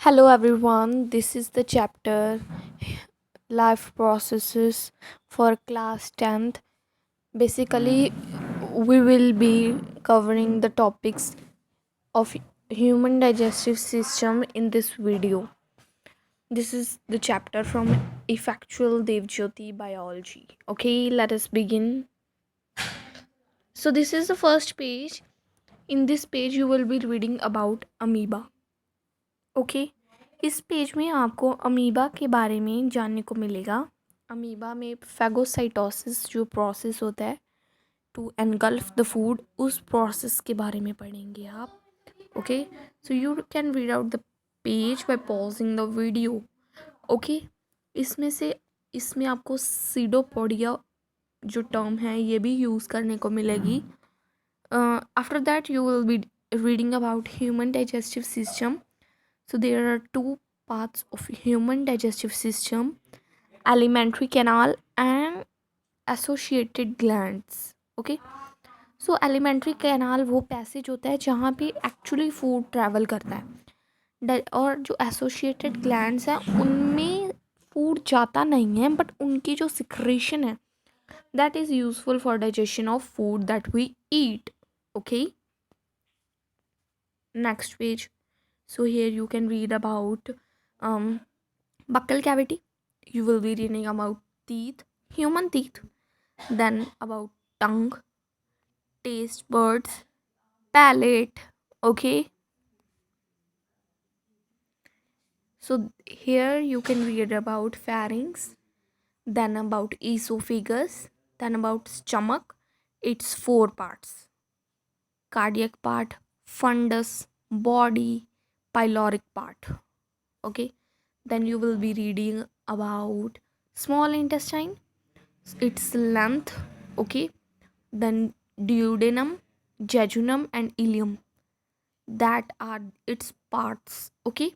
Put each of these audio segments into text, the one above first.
Hello everyone, this is the chapter Life Processes for class 10th. Basically, we will be covering the topics of human digestive system in this video. This is the chapter from Effectual Devjyoti Biology. Okay, let us begin. So this is the first page. In this page you will be reading about amoeba. Okay इस page में आपको amoeba के बारे में जानने को मिलेगा। Amoeba में फैगोसाइटोसिस जो प्रोसेस होता है टू एनगल्फ द फूड, उस प्रोसेस के बारे में पढ़ेंगे आप। Okay, so you can read out the page by pausing the video. Okay, इसमें आपको सीडोपोडिया जो टर्म है ये भी यूज़ करने को मिलेगी। After that you will be reading about human digestive system. So there are two parts of human digestive system: alimentary canal and associated glands. Okay, so alimentary canal वो passage होता है जहाँ पे एक्चुअली फूड ट्रैवल करता है, और जो associated glands हैं उनमें फूड जाता नहीं है, बट उनकी जो सिक्रेशन है that is useful for digestion of food that we eat. Okay, next page. So here you can read about um, buccal cavity. You will be reading about teeth, human teeth, then about tongue, taste buds, palate. Okay. So here you can read about pharynx, then about esophagus, then about stomach. Its four parts: cardiac part, fundus, body, pyloric part. Okay, then you will be reading about small intestine, its length. Okay, then duodenum, jejunum and ileum, that are its parts. Okay,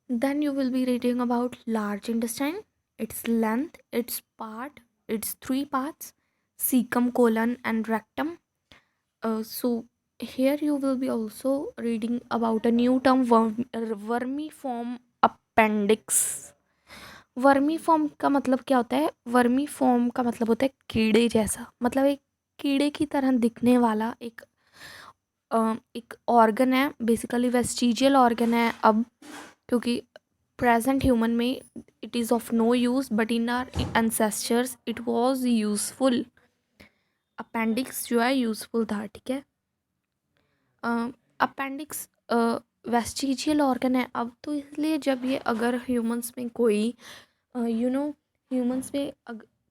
then you will be reading about large intestine, its length, its part, its three parts: cecum, colon and rectum. So here you will be also reading about a new term, vermiform appendix. Vermi form का मतलब क्या होता है? Vermi form का मतलब होता है कीड़े जैसा, मतलब एक कीड़े की तरह दिखने वाला एक ऑर्गन है, बेसिकली वेस्टिजियल ऑर्गन है अब, क्योंकि प्रेजेंट ह्यूमन में it is of no use, but in our ancestors it was useful. Appendix जो है यूज़फुल था. ठीक है, अपेंडिक्स वेस्टिजियल ऑर्गन है अब, तो इसलिए जब ये अगर ह्यूमंस में कोई ह्यूमंस में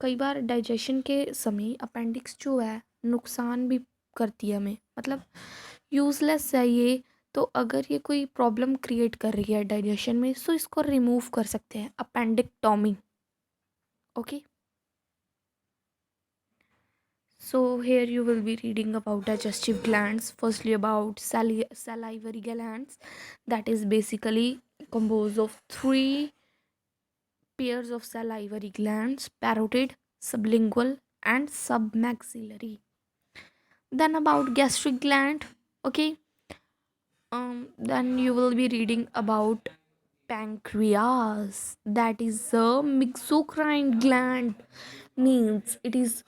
कई बार डाइजेशन के समय अपेंडिक्स जो है नुकसान भी करती है हमें, मतलब यूज़लेस है ये. तो अगर ये कोई प्रॉब्लम क्रिएट कर रही है डाइजेशन में, तो इसको रिमूव कर सकते हैं, appendectomy. Okay, so here you will be reading about digestive glands. Firstly about salivary glands, that is basically composed of three pairs of salivary glands: parotid, sublingual and submaxillary. Then about gastric gland. Okay, then you will be reading about pancreas, that is a myxocrine gland, means it is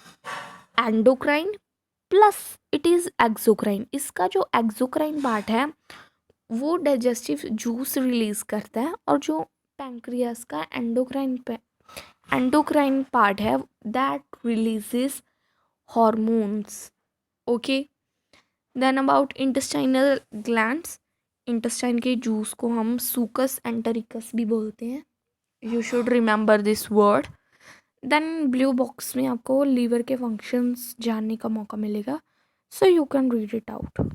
endocrine plus it is exocrine. इसका जो exocrine part है वो digestive juice release करता है, और जो pancreas का endocrine part है that releases hormones. Okay, then about intestinal glands. Intestine के जूस को हम सूकस एंटेरिकस भी बोलते हैं. You should remember this word. Then blue box में आपको लीवर के फंक्शंस जानने का मौका मिलेगा, so you can read it out.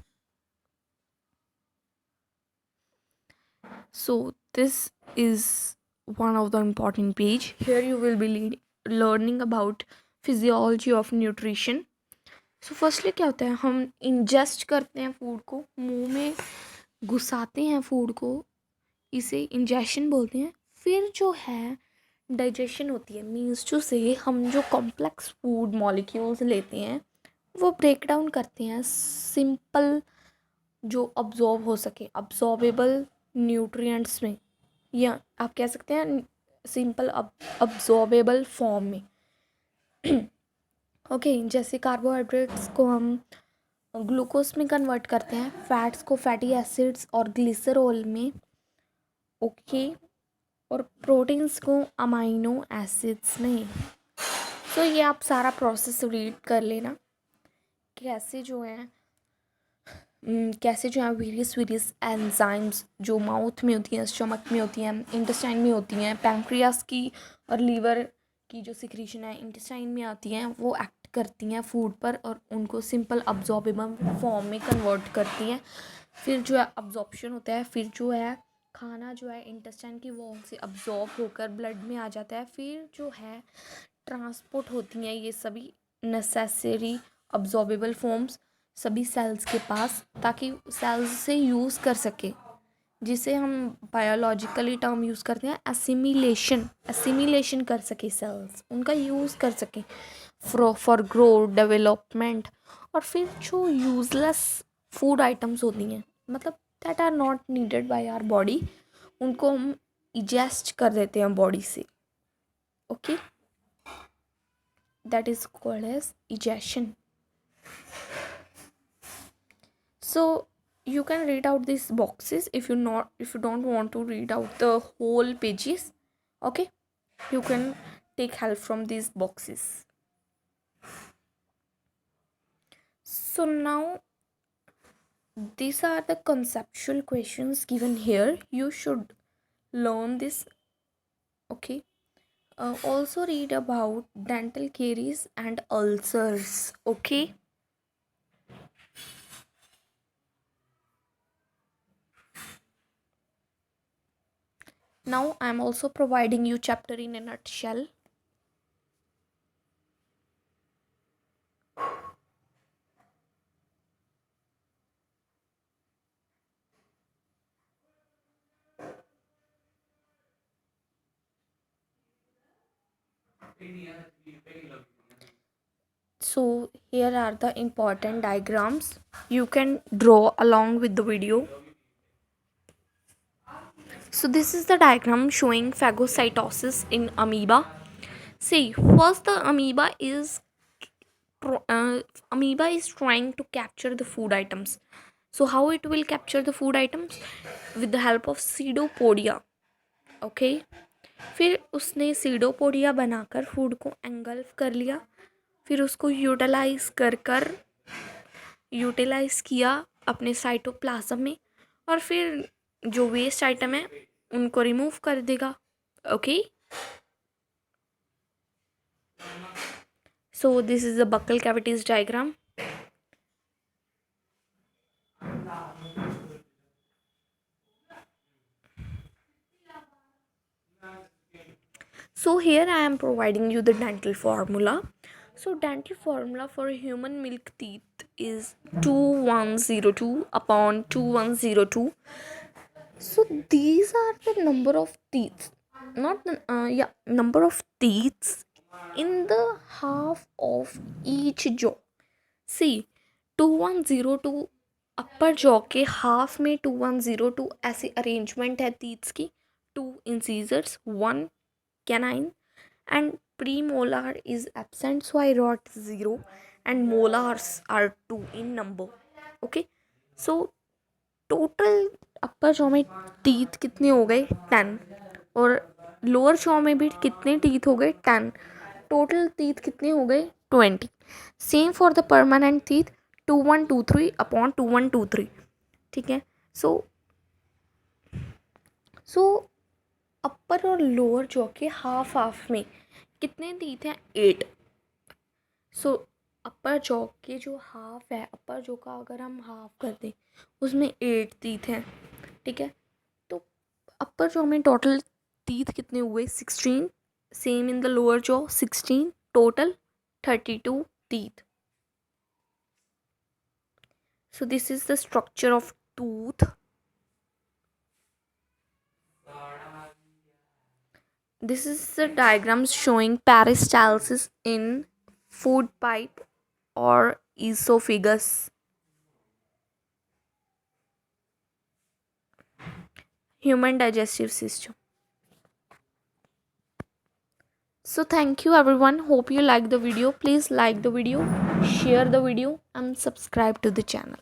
So this is one of the important page. Here you will be learning about physiology of nutrition. So firstly क्या होता है, हम ingest करते हैं फूड को, मुंह में घुसाते हैं फूड को, इसे इंजेक्शन बोलते हैं. फिर जो है डाइजेशन होती है, मीन्स जो से हम जो कॉम्प्लेक्स फूड मॉलिक्यूल्स लेते हैं वो ब्रेक डाउन करते हैं सिंपल जो अब्जॉर्ब हो सके, अब्जॉर्बेबल न्यूट्रिएंट्स में, या आप कह सकते हैं सिंपल अब्जॉर्बेबल फॉर्म में। ओके जैसे कार्बोहाइड्रेट्स को हम ग्लूकोज में कन्वर्ट करते हैं, फैट्स को फैटी एसिड्स और ग्लिसरॉल में, ओके, और प्रोटीन्स को अमाइनो एसिड्स में। तो ये आप सारा प्रोसेस रीड कर लेना, कैसे जो है कैसे जो है वेरियस वेरियस एंजाइम्स जो माउथ में होती हैं, स्टमक में होती हैं, इंटेस्टाइन में होती हैं, पैंक्रियास की और लीवर की जो सिक्रीशन है इंटेस्टाइन में आती हैं, वो एक्ट करती हैं फूड पर और उनको सिंपल अब्जॉर्बेबल फॉर्म में कन्वर्ट करती हैं। फिर जो है अब्जॉर्प्शन होता है, फिर जो है खाना जो है इंटेस्टाइन की वॉल से अब्जॉर्ब होकर ब्लड में आ जाता है। फिर जो है ट्रांसपोर्ट होती हैं ये सभी नेसेसरी अब्जॉर्बेबल फॉर्म्स सभी सेल्स के पास, ताकि सेल्स से यूज़ कर सके, जिसे हम बायोलॉजिकली टर्म यूज़ करते हैं एसिमिलेशन, एसिमिलेशन कर सके सेल्स, उनका यूज़ कर सके फॉर ग्रोथ डेवलपमेंट। और फिर जो यूजलेस फूड आइटम्स होती हैं, मतलब that are not needed by our body, उनको हम इजेस्ट कर देते हैं बॉडी से, okay, that is called as egestion. So you can read out these boxes if you don't want to read out the whole pages, okay, you can take help from these boxes. So now these are the conceptual questions given here, you should learn this, okay. Also read about dental caries and ulcers, okay. Now I am also providing you chapter in a nutshell. So here are the important diagrams. You can draw along with the video. So this is the diagram showing phagocytosis in amoeba. See, first the amoeba is trying to capture the food items. So how it will capture the food items? With the help of pseudopodia. Okay. फिर उसने pseudopodia बनाकर food को engulf कर लिया, फिर उसको utilise किया अपने साइटोप्लाज्म में, और फिर जो वेस्ट आइटम है उनको रिमूव कर देगा, okay. So this is the buccal cavities diagram. So here I am providing you the dental formula. So dental formula for human milk teeth is 2102 upon 2102. So these are the number of teeth, not the number of teeth in the half of each jaw. See, 2102 upper jaw के half में 2102 ऐसी arrangement है teeths की. 2 incisors, 1 canine, and premolar is absent, so I wrote 0, and molars are 2 in number, okay. So total upper jaw में teeth कितने हो गए 10, और लोअर जॉ में भी कितने टीथ हो गए 10, टोटल टीथ कितने हो गए 20. Same for the permanent teeth 2123 upon 2123, ठीक है. सो अपर और लोअर जॉ के हाफ हाफ में कितने टीथ हैं 8. सो अपर जॉ के जो हाफ है, अपर जॉ का अगर हम हाफ कर दें उसमें 8 टीथ हैं, ठीक है. तो अपर जॉ में टोटल टीथ कितने हुए 16. Same in the lower jaw 16, total 32 teeth. So this is the structure of tooth. This is the diagram showing peristalsis in food pipe or esophagus. human digestive system. So thank you everyone, hope you like the video. Please like the video, share the video and subscribe to the channel.